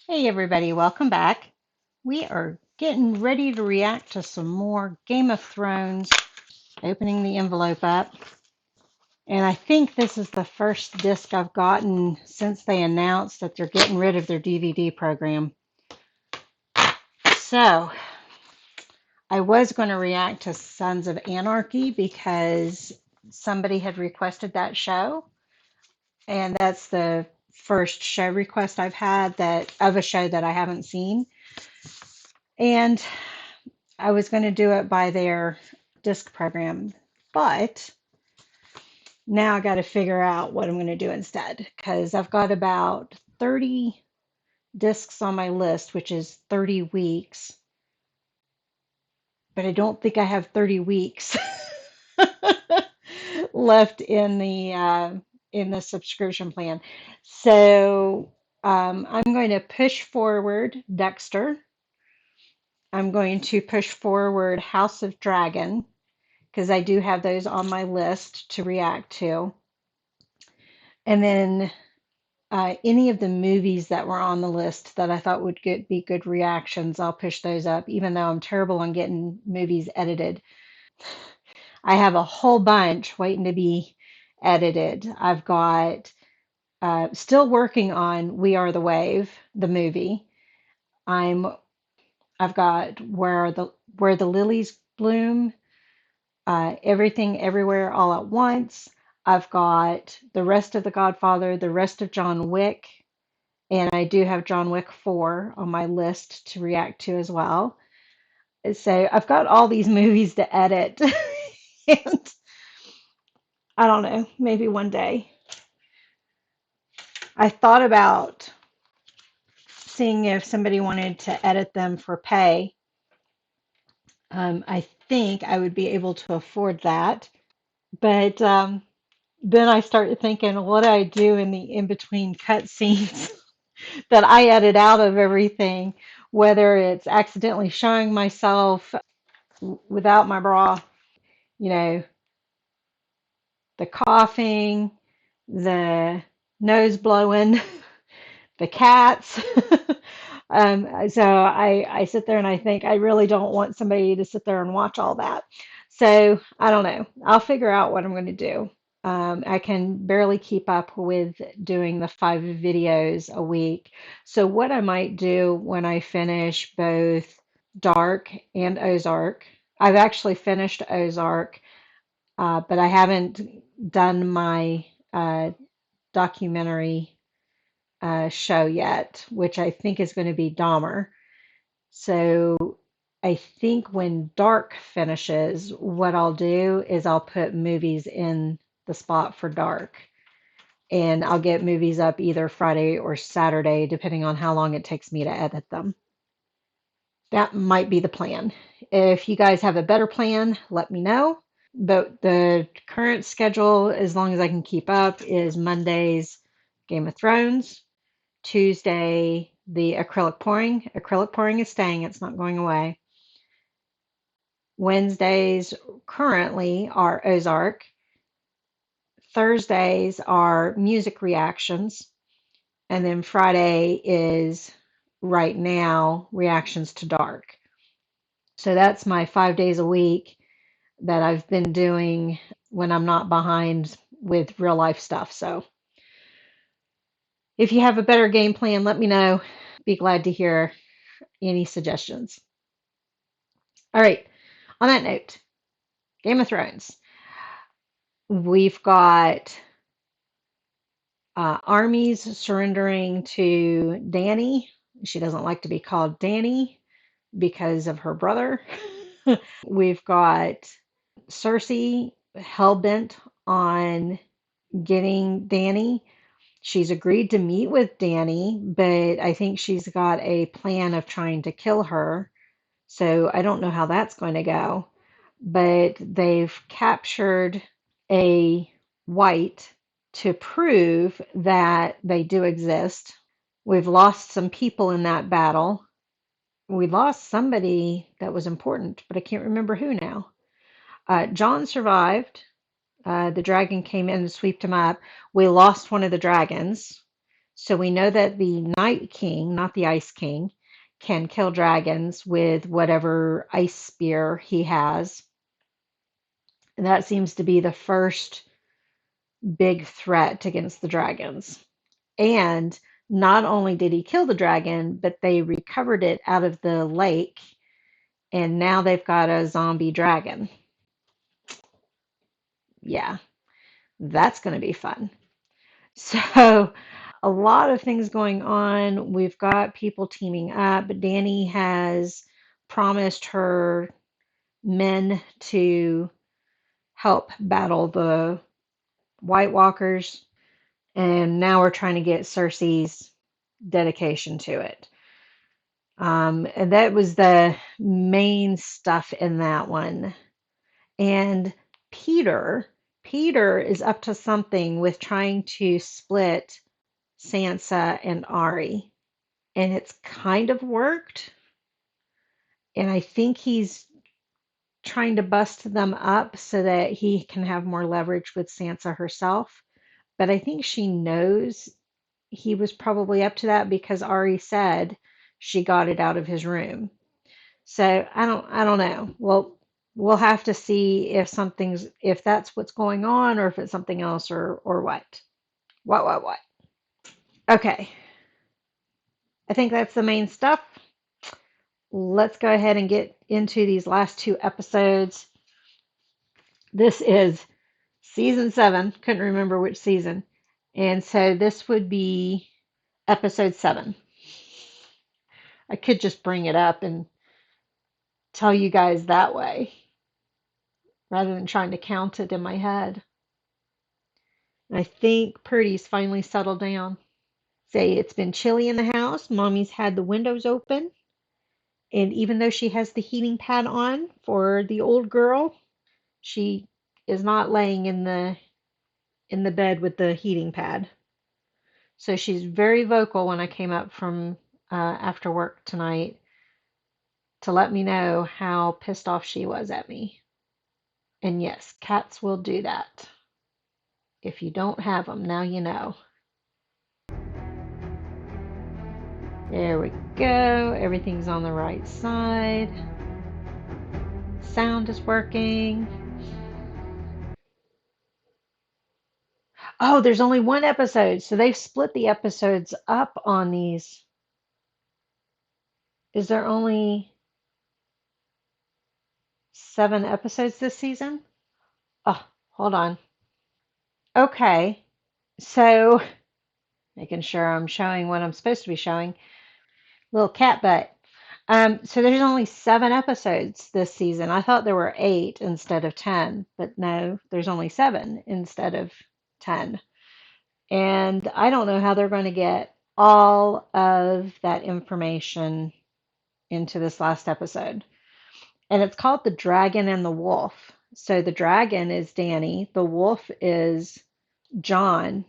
Hey everybody, welcome back. We are getting ready to react to some more Game of Thrones, opening the envelope up. And I think this is the first disc I've gotten since they announced that they're getting rid of their DVD program. So I was going to react to Sons of Anarchy because somebody had requested that show. And that's the first show request I've had that of a show that I haven't seen. And I was going to do it by their disc program, but now I got to figure out what I'm going to do instead because I've got about 30 discs on my list, which is 30 weeks, but I don't think I have 30 weeks left in the subscription plan. So I'm going to push forward Dexter. I'm going to push forward House of Dragon because I do have those on my list to react to. And then any of the movies that were on the list that I thought would be good reactions, I'll push those up, even though I'm terrible on getting movies edited. I have a whole bunch waiting to be edited. I've got still working on We Are the Wave, the movie. I'm I've got Where the Lilies Bloom, Everything Everywhere All at Once. I've got the rest of The Godfather, the rest of John Wick, and I do have John Wick 4 on my list to react to as well. So I've got all these movies to edit. And I don't know, maybe one day. I thought about seeing if somebody wanted to edit them for pay. I think I would be able to afford that. But then I started thinking, what do I do in the in between cut scenes that I edit out of everything, whether it's accidentally showing myself without my bra, you know, the coughing, the nose blowing, the cats. So I sit there and I think I really don't want somebody to sit there and watch all that. So I don't know. I'll figure out what I'm going to do. I can barely keep up with doing the 5 videos a week. So what I might do when I finish both Dark and Ozark, I've actually finished Ozark, but I haven't done my documentary show yet, which I think is going to be Dahmer. So I think when Dark finishes, what I'll do is I'll put movies in the spot for Dark. And I'll get movies up either Friday or Saturday, depending on how long it takes me to edit them. That might be the plan. If you guys have a better plan, let me know. But the current schedule, as long as I can keep up, is Mondays, Game of Thrones, Tuesday, the acrylic pouring. Acrylic pouring is staying, it's not going away. Wednesdays currently are Ozark. Thursdays are music reactions. And then Friday is right now reactions to Dark. So that's my 5 days a week that I've been doing when I'm not behind with real life stuff. So if you have a better game plan, let me know. Be glad to hear any suggestions. All right. On that note, Game of Thrones. We've got armies surrendering to Dany. She doesn't like to be called Dany because of her brother. We've got Cersei hell-bent on getting Dany. She's agreed to meet with Dany, but I think she's got a plan of trying to kill her. So I don't know how that's going to go. But they've captured a white to prove that they do exist. We've lost some people in that battle. We lost somebody that was important, but I can't remember who now. Jon survived. The dragon came in and swept him up. We lost one of the dragons. So we know that the Night King, not the Ice King, can kill dragons with whatever ice spear he has. And that seems to be the first big threat against the dragons. And not only did he kill the dragon, but they recovered it out of the lake, and now they've got a zombie dragon. Yeah, that's going to be fun. So, a lot of things going on. We've got people teaming up. Dany has promised her men to help battle the White Walkers, and now we're trying to get Cersei's dedication to it. And that was the main stuff in that one. And Peter, Peter is up to something with trying to split Sansa and Arya, and it's kind of worked. And I think he's trying to bust them up so that he can have more leverage with Sansa herself. But I think she knows he was probably up to that because Arya said she got it out of his room. So I don't know. Well, we'll have to see if that's what's going on or if it's something else or what. What. Okay. I think that's the main stuff. Let's go ahead and get into these last two episodes. This is season 7. Couldn't remember which season. And so this would be episode 7. I could just bring it up and tell you guys that way rather than trying to count it in my head. I think Purdy's finally settled down. Say it's been chilly in the house. Mommy's had the windows open. And even though she has the heating pad on for the old girl, she is not laying in the bed with the heating pad. So she's very vocal when I came up from after work tonight to let me know how pissed off she was at me. And yes, cats will do that. If you don't have them, now you know. There we go. Everything's on the right side. Sound is working. Oh, there's only one episode. So they've split the episodes up on these. Is there only 7 episodes this season? Oh, hold on. Okay. So making sure I'm showing what I'm supposed to be showing. Little cat butt. So there's only 7 episodes this season. I thought there were 8 instead of 10, but no, there's only 7 instead of 10. And I don't know how they're going to get all of that information into this last episode. And it's called The Dragon and the Wolf. So the dragon is Dany, the wolf is Jon.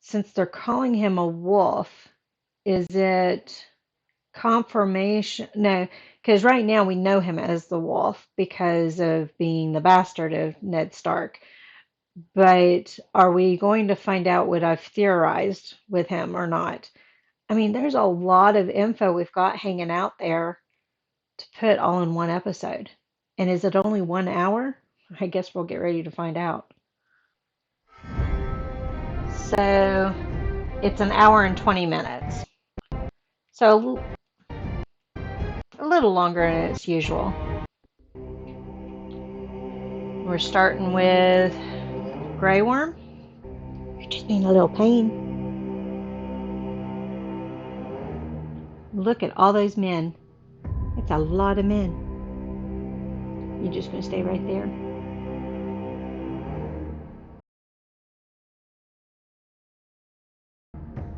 Since they're calling him a wolf, is it confirmation? No, because right now we know him as the wolf because of being the bastard of Ned Stark. But are we going to find out what I've theorized with him or not? I mean, there's a lot of info we've got hanging out there to put all in one episode. And is it only 1 hour? I guess we'll get ready to find out. So it's an hour and 20 minutes. So a little longer than it's usual. We're starting with Grey Worm. You're just being a little pain. Look at all those men. It's a lot of men. You're just going to stay right there.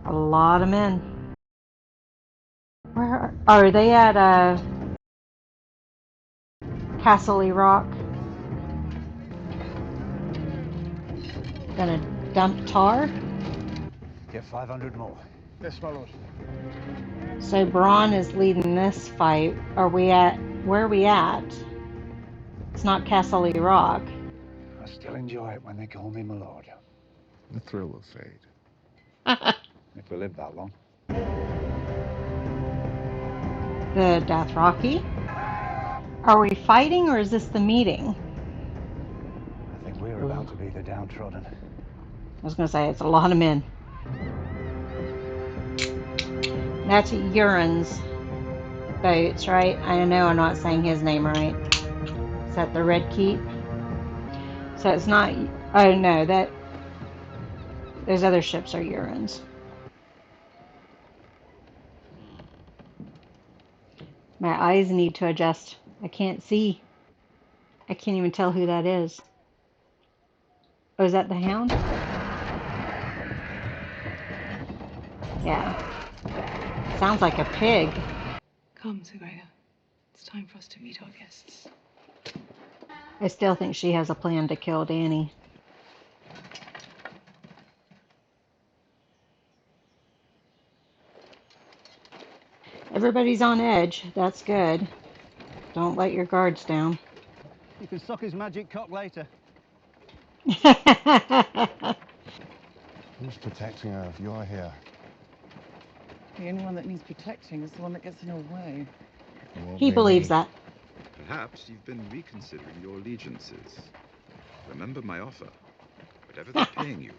A lot of men. Where are they at? Castle Rock. Gonna dump Tar. Get 500 more. Yes, my lord. So Bronn is leading this fight. Where are we at? It's not Castle Rock. I still enjoy it when they call me my lord. The thrill of fate. If we live that long. The Dothraki? Are we fighting or is this the meeting? I think we're about to be the downtrodden. I was going to say, it's a lot of men. That's Euron's boats, right? I know I'm not saying his name right. Is that the Red Keep? So it's not. Oh no, those other ships are Euron's. My eyes need to adjust. I can't see. I can't even tell who that is. Oh, is that the Hound? Yeah. Sounds like a pig. Come, Sir Gregor. It's time for us to meet our guests. I still think she has a plan to kill Dany. Everybody's on edge. That's good. Don't let your guards down. You can suck his magic cock later. Who's protecting her if you're here? The only one that needs protecting is the one that gets in her way. He believes that. Perhaps you've been reconsidering your allegiances. Remember my offer. Whatever they're paying you,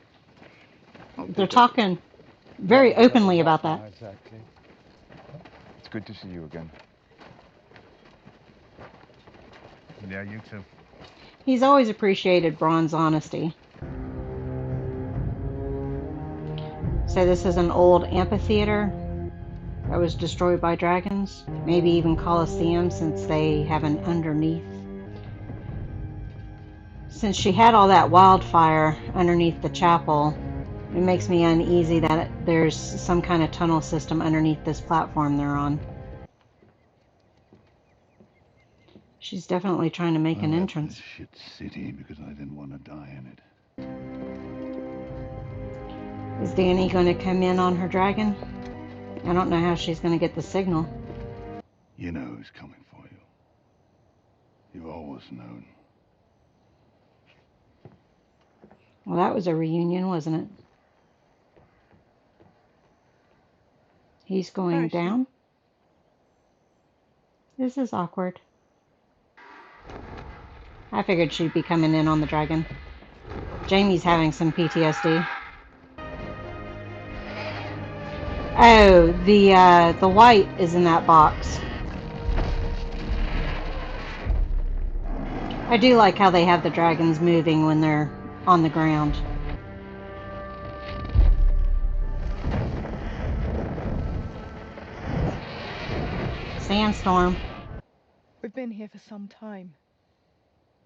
I'll pay They're double. talking very openly about that. Exactly. It's good to see you again. Yeah, you too. He's always appreciated Bronn's honesty. So this is an old amphitheater that was destroyed by dragons. Maybe even Colosseum, since they have an underneath. Since she had all that wildfire underneath the chapel, it makes me uneasy that there's some kind of tunnel system underneath this platform they're on. She's definitely trying to make an entrance. This shit city because I didn't want to die in it. Is Dany going to come in on her dragon? I don't know how she's going to get the signal. You know who's coming for you. You've always known. Well, that was a reunion, wasn't it? He's going down. This is awkward. I figured she'd be coming in on the dragon. Jaime's having some PTSD. Oh, the white is in that box. I do like how they have the dragons moving when they're on the ground. Sandstorm. We've been here for some time.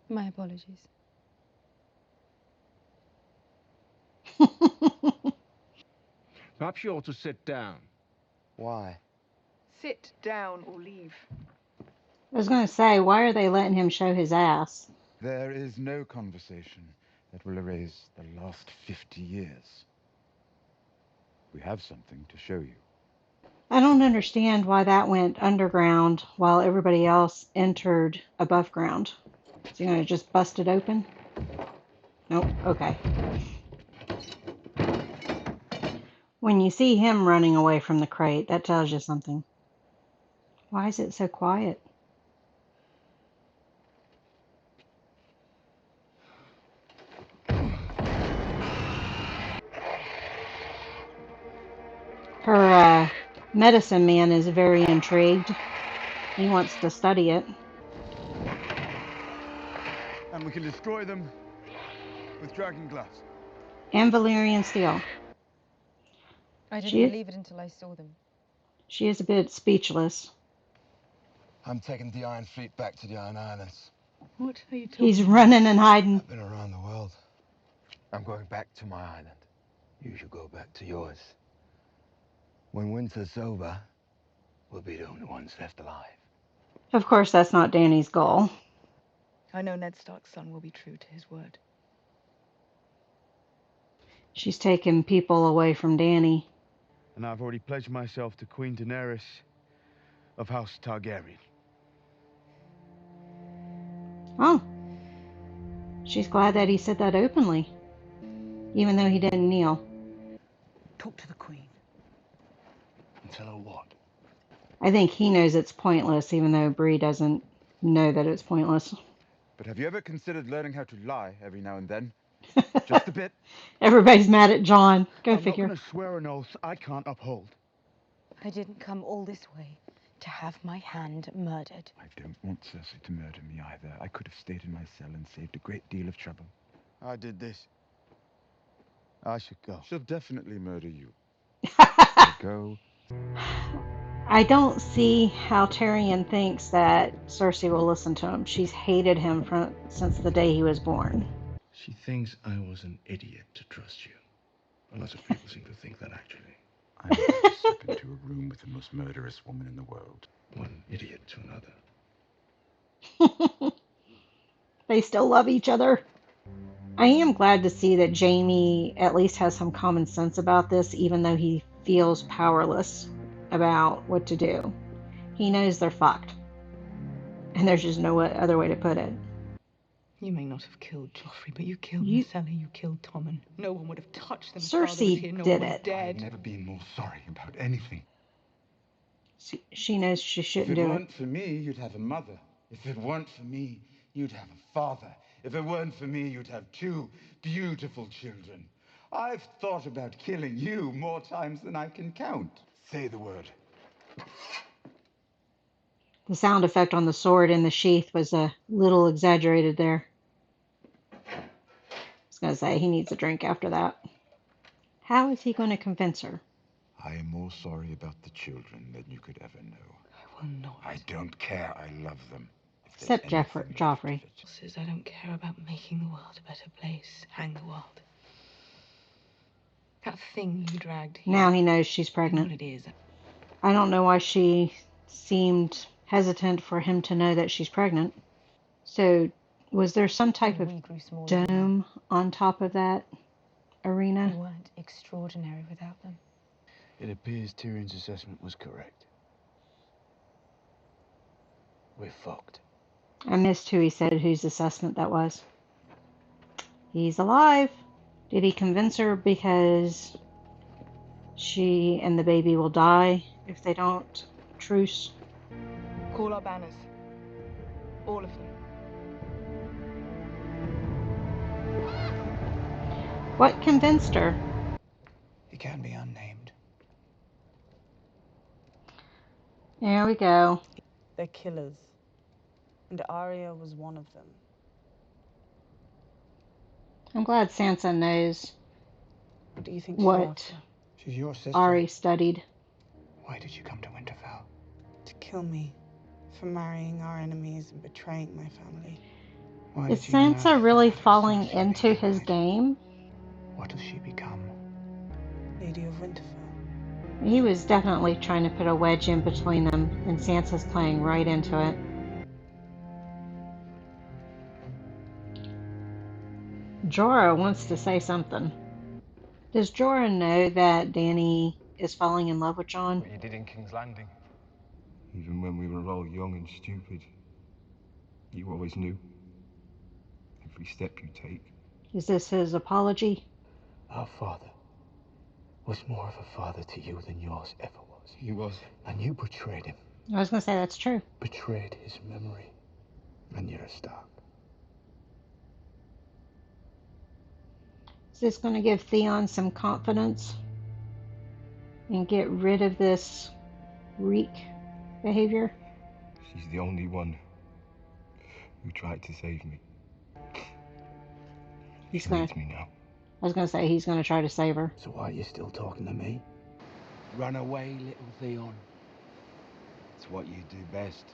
My apologies. Perhaps you ought to sit down. Why? Sit down or leave. I was going to say, why are they letting him show his ass? There is no conversation that will erase the last 50 years. We have something to show you. I don't understand why that went underground while everybody else entered above ground. Is he going to just bust it open? Nope. Okay. When you see him running away from the crate, that tells you something. Why is it so quiet? Her medicine man is very intrigued. He wants to study it. And we can destroy them with dragon glass. And Valyrian steel. I didn't believe it until I saw them. She is a bit speechless. I'm taking the Iron Fleet back to the Iron Islands. What are you talking He's running and hiding. I've been around the world. I'm going back to my island. You should go back to yours. When winter's over, we'll be the only ones left alive. Of course, that's not Dany's goal. I know Ned Stark's son will be true to his word. She's taking people away from Dany. And I've already pledged myself to Queen Daenerys of House Targaryen. Oh. She's glad that he said that openly, even though he didn't kneel. Talk to the Queen. And tell her what? I think he knows it's pointless, even though Bree doesn't know that it's pointless. But have you ever considered learning how to lie every now and then? Just a bit? Everybody's mad at John. Go I'm not figure. going to swear an oath I can't uphold. I didn't come all this way to have my hand murdered. I don't want Cersei to murder me either. I could have stayed in my cell and saved a great deal of trouble. I did this. I should go. She'll definitely murder you. Go. I don't see how Tyrion thinks that Cersei will listen to him. She's hated him since the day he was born. She thinks I was an idiot to trust you. A lot of people seem to think that, actually. I'm about to step into a room with the most murderous woman in the world. One idiot to another. They still love each other. I am glad to see that Jaime at least has some common sense about this, even though he feels powerless about what to do. He knows they're fucked. And there's just no other way to put it. You may not have killed Joffrey, but you killed You- Missandei, you killed Tommen. No one would have touched them. Cersei did it. I've Dead. never been more sorry about anything. She knows she If shouldn't it do it. weren't for me, you'd have a mother. If it weren't for me, you'd have a father. If it weren't for me, you'd have 2 beautiful children. I've thought about killing you more times than I can count. Say the word. The sound effect on the sword in the sheath was a little exaggerated there. I was going to say, he needs a drink after that. How is he going to convince her? I am more sorry about the children than you could ever know. I will not. I don't care. I love them. If there's Except anything left Joffrey. of it. Says I don't care about making the world a better place. Hang the world. That thing you dragged here. Now he knows she's I know pregnant. what it is. I don't know why she seemed hesitant for him to know that she's pregnant. So, was there some type of We grew smaller than them. dome on top of that We arena? weren't extraordinary without them. It appears Tyrion's assessment was correct. We're fucked. I missed who he said whose assessment that was. He's alive. Did he convince her because she and the baby will die if they don't truce? Call our banners. All of them. What convinced her? He can be unnamed. There we go. They're killers. And Arya was one of them. I'm glad Sansa knows What do you think she's what after? She's your sister. Ari studied. Why did you come to Winterfell? To kill me. For marrying our enemies and betraying my family. Why Is did you marry Sansa really Cersei falling being into his married? game? What does she become? Lady of Winterfell. He was definitely trying to put a wedge in between them, and Sansa's playing right into it. Jorah wants to say something. Does Jorah know that Dany is falling in love with Jon? What you did in King's Landing. Even when we were all young and stupid, you always knew. Every step you take. Is this his apology? Our father was more of a father to you than yours ever was. He was. And you betrayed him. I was going to say that's true. Betrayed his memory. And you're a Stark. Is this going to give Theon some confidence and get rid of this reek behavior? She's the only one who tried to save me. He's She gonna. needs me now. I was going to say he's going to try to save her. So why are you still talking to me? Run away, little Theon. It's what you do best.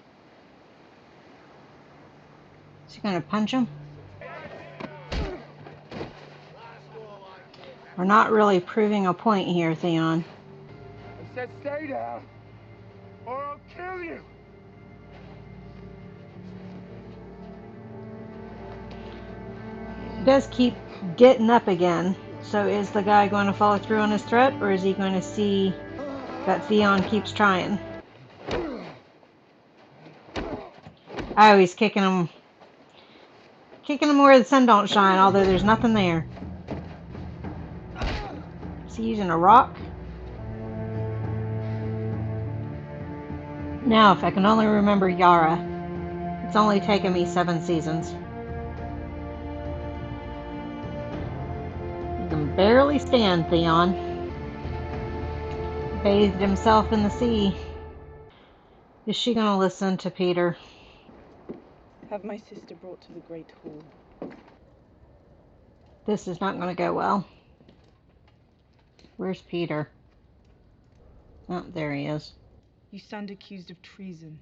Is he going to punch him? We're not really proving a point here, Theon. I said stay down, or I'll kill you. He does keep getting up again. So is the guy going to follow through on his threat, or is he going to see that Theon keeps trying? Oh, he's kicking him. Kicking him where the sun don't shine, although there's nothing there. Is he using a rock? Now, if I can only remember Yara. It's only taken me 7 seasons. He can barely stand, Theon. Bathed himself in the sea. Is she gonna listen to Peter? Have my sister brought to the Great Hall. This is not gonna go well. Where's Peter? Oh, there he is. You stand accused of treason.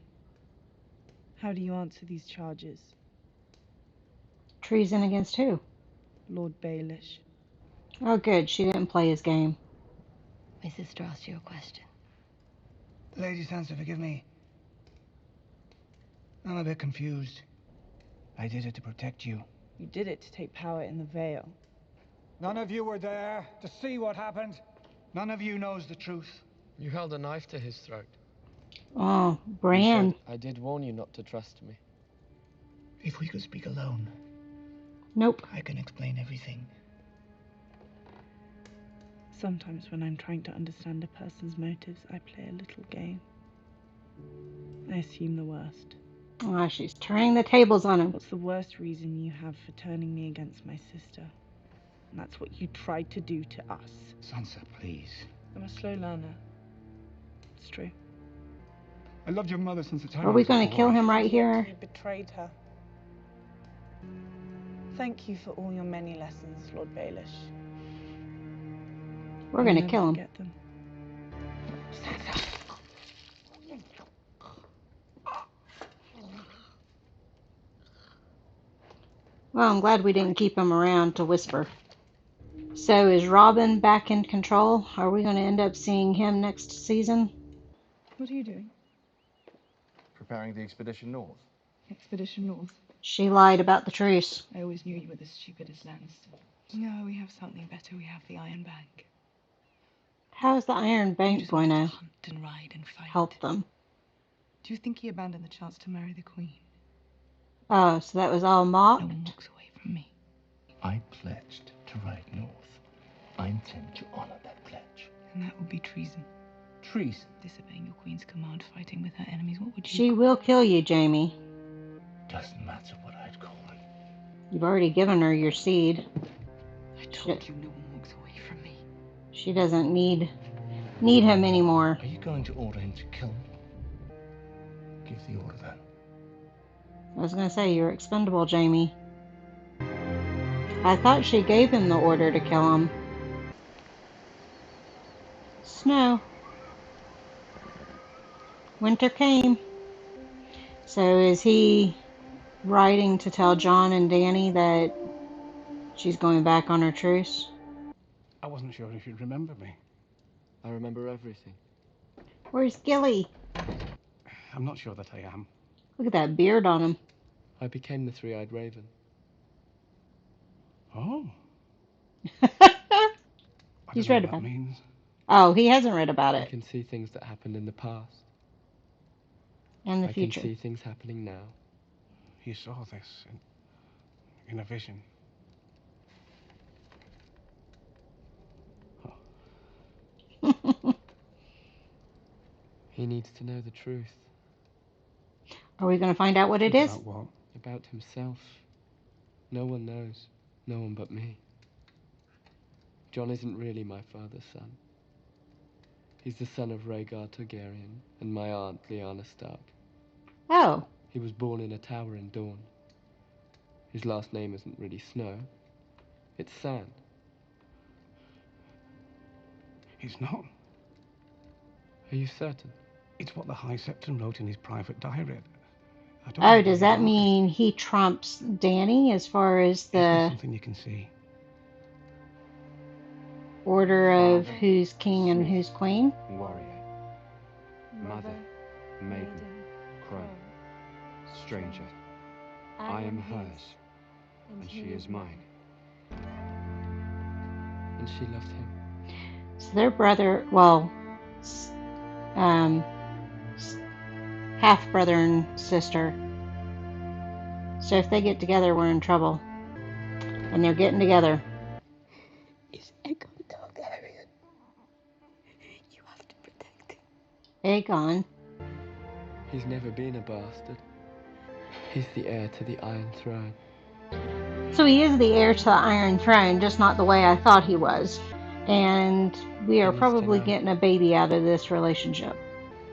How do you answer these charges? Treason against who? Lord Baelish. Oh, good. She didn't play his game. My sister asked you a question. Lady Sansa, forgive me. I'm a bit confused. I did it to protect you. You did it to take power in the Vale. None of you were there to see what happened. None of you knows the truth. You held a knife to his throat. Oh, You Bran. said, I did warn you not to trust me. If we could speak alone, Nope. I can explain everything. Sometimes when I'm trying to understand a person's motives, I play a little game. I assume the worst. Oh, she's turning the tables on him. What's the worst reason you have for turning me against my sister? And that's what you tried to do to us. Sansa, please. I'm a slow learner. It's true. I loved your mother since the time Are I we was a going to boy. kill him right here? You betrayed her. Thank you for all your many lessons, Lord Baelish. We're going to I'll kill never him. forget them. Well, I'm glad we didn't keep him around to whisper. So is Robin back in control? Are we going to end up seeing him next season? What are you doing? Preparing the expedition north. Expedition North. She lied about the truce. I always knew you were the stupidest Lannister. No, we have something better. We have the Iron Bank. How's the Iron You Bank just going wanted to to hunt and ride and fight. help them? Do you think he abandoned the chance to marry the Queen? Oh, so that was all No mocked? one walks away from me. I pledged to ride north. I intend to honor that pledge. And that would be treason. Treason. Disobeying your Queen's command, fighting with her enemies. What would you She will kill you, Jaime. Doesn't matter what I'd call it. You've already given her your seed. I told you no one walks away from me. She doesn't need him anymore. Are you going to order him to kill me? Give the order then. I was going to say, you're expendable, Jaime. I thought she gave him the order to kill him. Snow. Winter came. So is he writing to tell Jon and Dany that she's going back on her truce? I wasn't sure if you'd remember me. I remember everything. Where's Gilly? I'm not sure that I am. Look at that beard on him. I became the Three-Eyed Raven. Oh. He's read what about that it. means. Oh, he hasn't read about I it. can see things that happened in the past. And the I future. can see things happening now. You saw this in a vision. He needs to know the truth. Are we going to find out what it is? About what? About himself. No one knows. No one but me. Jon isn't really my father's son. He's the son of Rhaegar Targaryen and my aunt, Lyanna Stark. Oh. He was born in a tower in Dorne. His last name isn't really Snow. It's Sand. It's not. Are you certain? It's what the High Septon wrote in his private diary. I don't Oh, know does why that you mean he trumps Dany as far as Is there the something you can see? order of Father, who's king and Smith, who's queen? Warrior. Mother, maiden, crone, stranger. I am hers, and she is mine. And she loved him. So their brother, well, half brother and sister. So if they get together, we're in trouble. And they're getting together. It's Aegon Targaryen. You have to protect him. Aegon. He's never been a bastard. He's the heir to the Iron Throne. So he is the heir to the Iron Throne, just not the way I thought he was. And we are He needs to probably know. getting a baby out of this relationship,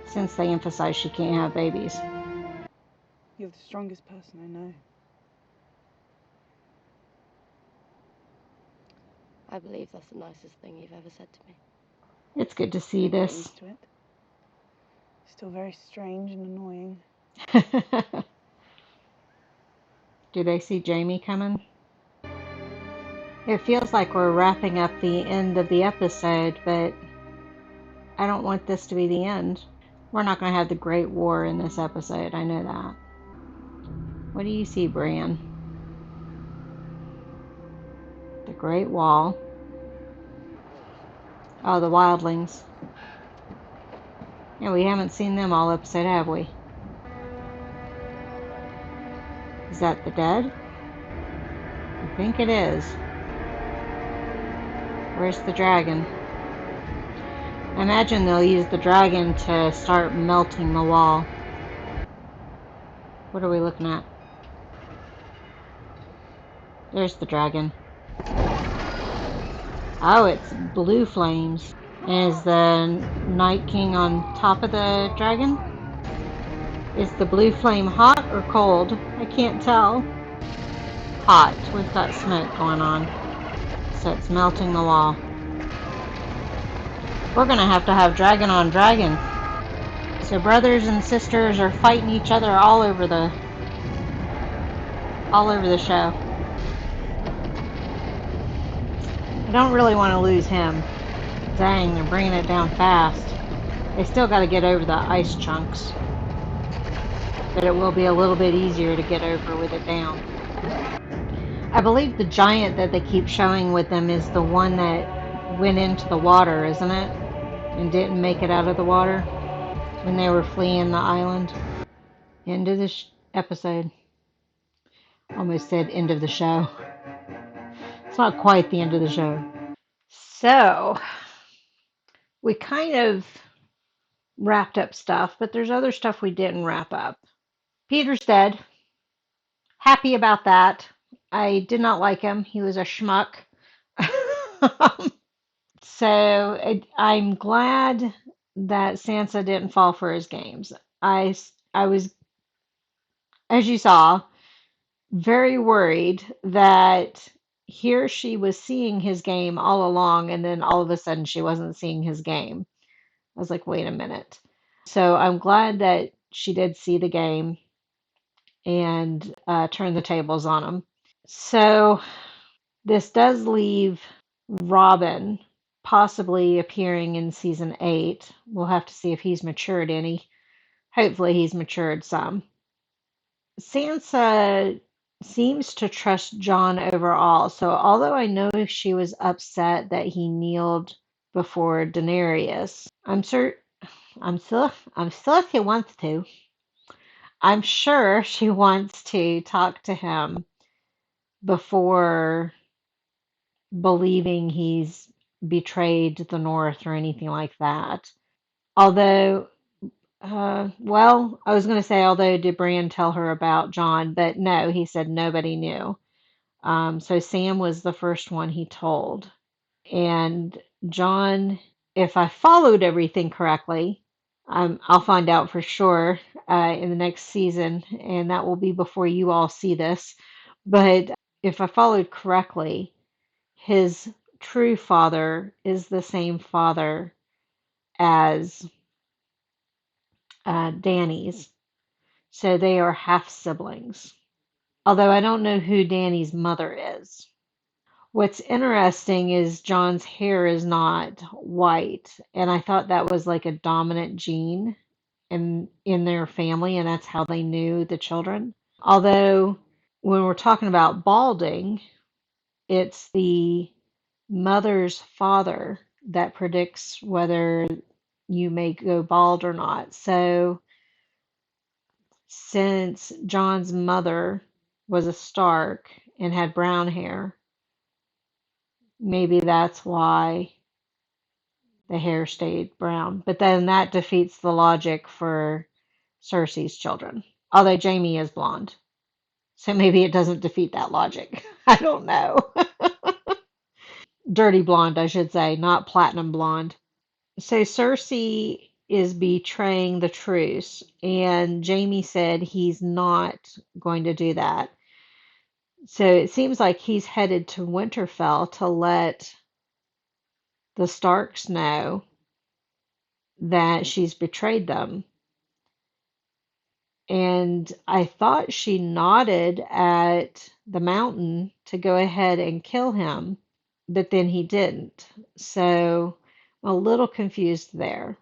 since they emphasize she can't have babies. You're the strongest person I know. I believe that's the nicest thing you've ever said to me. It's good to see Get this. used to it. Still very strange and annoying. Do they see Jamie coming? It feels like we're wrapping up the end of the episode, but I don't want this to be the end. We're not going to have the Great War in this episode, I know that. What do you see, Bran? The Great Wall. Oh, the wildlings. Yeah, we haven't seen them all episode, have we? Is that the dead? I think it is. Where's the dragon? I imagine they'll use the dragon to start melting the wall. What are we looking at? There's the dragon. Oh, it's blue flames. And is the Night King on top of the dragon? Is the blue flame hot or cold? I can't tell. Hot. We've got smoke going on. So it's melting the wall. We're gonna have to have dragon on dragon. So brothers and sisters are fighting each other all over the show. I don't really want to lose him. Dang, they're bringing it down fast. They still got to get over the ice chunks. But it will be a little bit easier to get over with it down. I believe the giant that they keep showing with them is the one that went into the water, isn't it? And didn't make it out of the water when they were fleeing the island. End of the episode. Almost said end of the show. It's not quite the end of the show. So, we kind of wrapped up stuff, but there's other stuff we didn't wrap up. Peter's dead. Happy about that. I did not like him. He was a schmuck. So I'm glad that Sansa didn't fall for his games. I was, as you saw, very worried that here she was seeing his game all along, and then all of a sudden she wasn't seeing his game. I was like, wait a minute. So I'm glad that she did see the game and turn the tables on him. So this does leave Robin possibly appearing in season 8. We'll have to see if he's matured any. Hopefully he's matured some. Sansa seems to trust Jon overall. So although I know she was upset that he kneeled before Daenerys, I'm sure she wants to. I'm sure she wants to talk to him before believing he's betrayed the North or anything like that. Although, well, I was going to say, although did Bran tell her about Jon, but no, he said nobody knew. So Sam was the first one he told. And Jon, if I followed everything correctly, I'll find out for sure in the next season, and that will be before you all see this. But if I followed correctly, his true father is the same father as Dany's. So they are half siblings. Although I don't know who Dany's mother is. What's interesting is Jon's hair is not white, and I thought that was like a dominant gene in their family, and that's how they knew the children. Although when we're talking about balding, it's the mother's father that predicts whether you may go bald or not. So since Jon's mother was a Stark and had brown hair, maybe that's why the hair stayed brown. But then that defeats the logic for Cersei's children. Although Jamie is blonde. So maybe it doesn't defeat that logic. I don't know. Dirty blonde, I should say, not platinum blonde. So Cersei is betraying the truce, and Jamie said he's not going to do that. So it seems like he's headed to Winterfell to let the Starks know that she's betrayed them. And I thought she nodded at the mountain to go ahead and kill him, but then he didn't. So I'm a little confused there.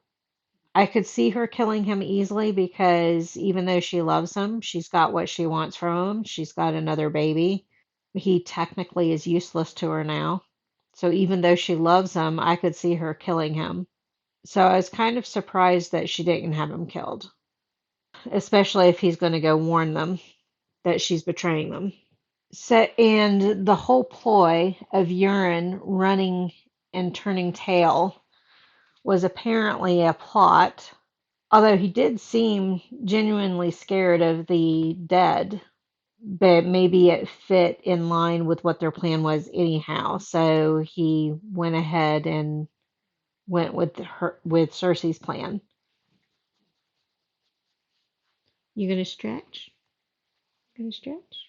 I could see her killing him easily because even though she loves him, she's got what she wants from him. She's got another baby. He technically is useless to her now. So even though she loves him, I could see her killing him. So I was kind of surprised that she didn't have him killed, especially if he's going to go warn them that she's betraying them. So, and the whole ploy of Euron running and turning tail was apparently a plot, although he did seem genuinely scared of the dead, but maybe it fit in line with what their plan was anyhow. So he went ahead and went with Cersei's plan. You gonna stretch? Gonna stretch?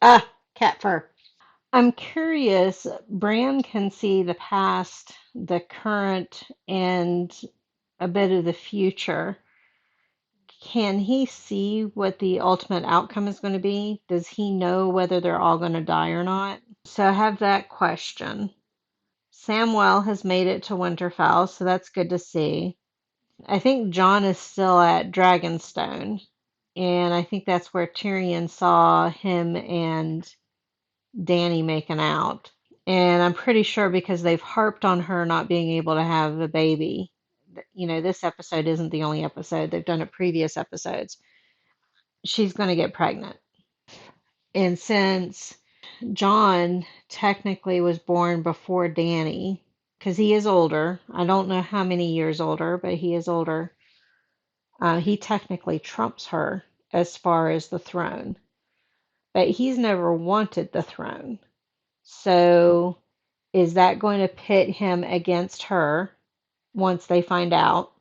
Ah, cat fur. I'm curious. Bran can see the past, the current, and a bit of the future. Can he see what the ultimate outcome is going to be? Does he know whether they're all going to die or not? So I have that question. Samwell has made it to Winterfell, so that's good to see. I think Jon is still at Dragonstone, and I think that's where Tyrion saw him and Dany making out. And I'm pretty sure because they've harped on her not being able to have a baby. You know, this episode isn't the only episode. They've done it previous episodes. She's going to get pregnant. And since Jon technically was born before Dany, because he is older, I don't know how many years older, but he is older, he technically trumps her as far as the throne. But he's never wanted the throne. So is that going to pit him against her once they find out?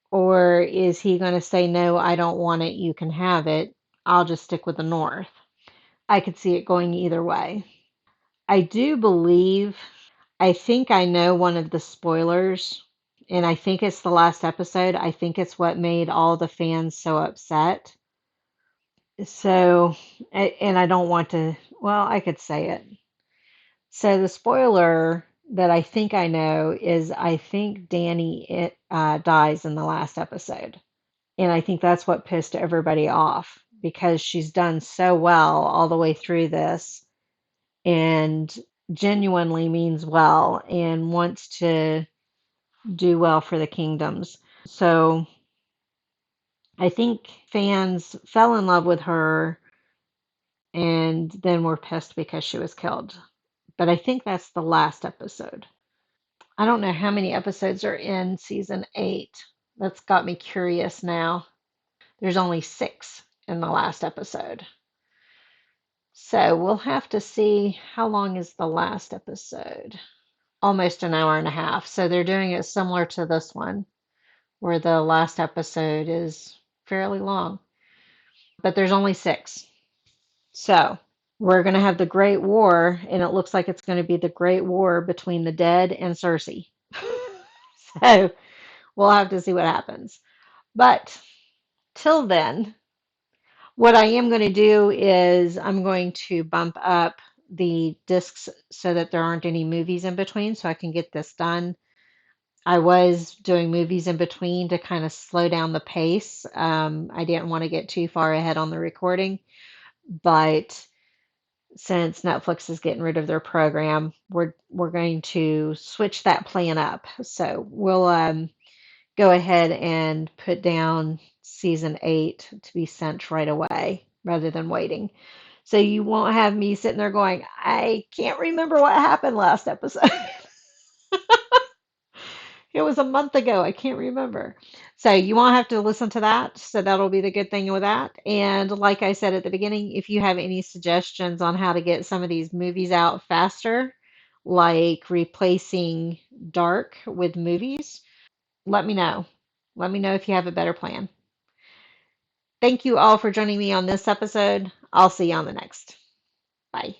Or is he going to say, no, I don't want it, you can have it, I'll just stick with the North? I could see it going either way. I do believe, I think I know one of the spoilers, and I think it's the last episode. I think it's what made all the fans so upset. So, and I don't want to, well, I could say it. So the spoiler that I think I know is I think Dany dies in the last episode. And I think that's what pissed everybody off because she's done so well all the way through this and genuinely means well and wants to do well for the kingdoms. So I think fans fell in love with her and then were pissed because she was killed. But I think that's the last episode. I don't know how many episodes are in season 8. That's got me curious now. There's only 6 in the last episode. So we'll have to see how long is the last episode. Almost an hour and a half. So they're doing it similar to this one, where the last episode is fairly long. But there's only 6. So we're going to have the Great War, and it looks like it's going to be the Great War between the dead and Cersei. So we'll have to see what happens. But till then, what I am going to do is I'm going to bump up the discs so that there aren't any movies in between so I can get this done. I was doing movies in between to kind of slow down the pace. I didn't want to get too far ahead on the recording, but since Netflix is getting rid of their program, we're going to switch that plan up. So we'll go ahead and put down season 8 to be sent right away rather than waiting. So you won't have me sitting there going, I can't remember what happened last episode. It was a month ago. I can't remember. So you won't have to listen to that. So that'll be the good thing with that. And like I said at the beginning, if you have any suggestions on how to get some of these movies out faster, like replacing dark with movies, let me know. Let me know if you have a better plan. Thank you all for joining me on this episode. I'll see you on the next. Bye.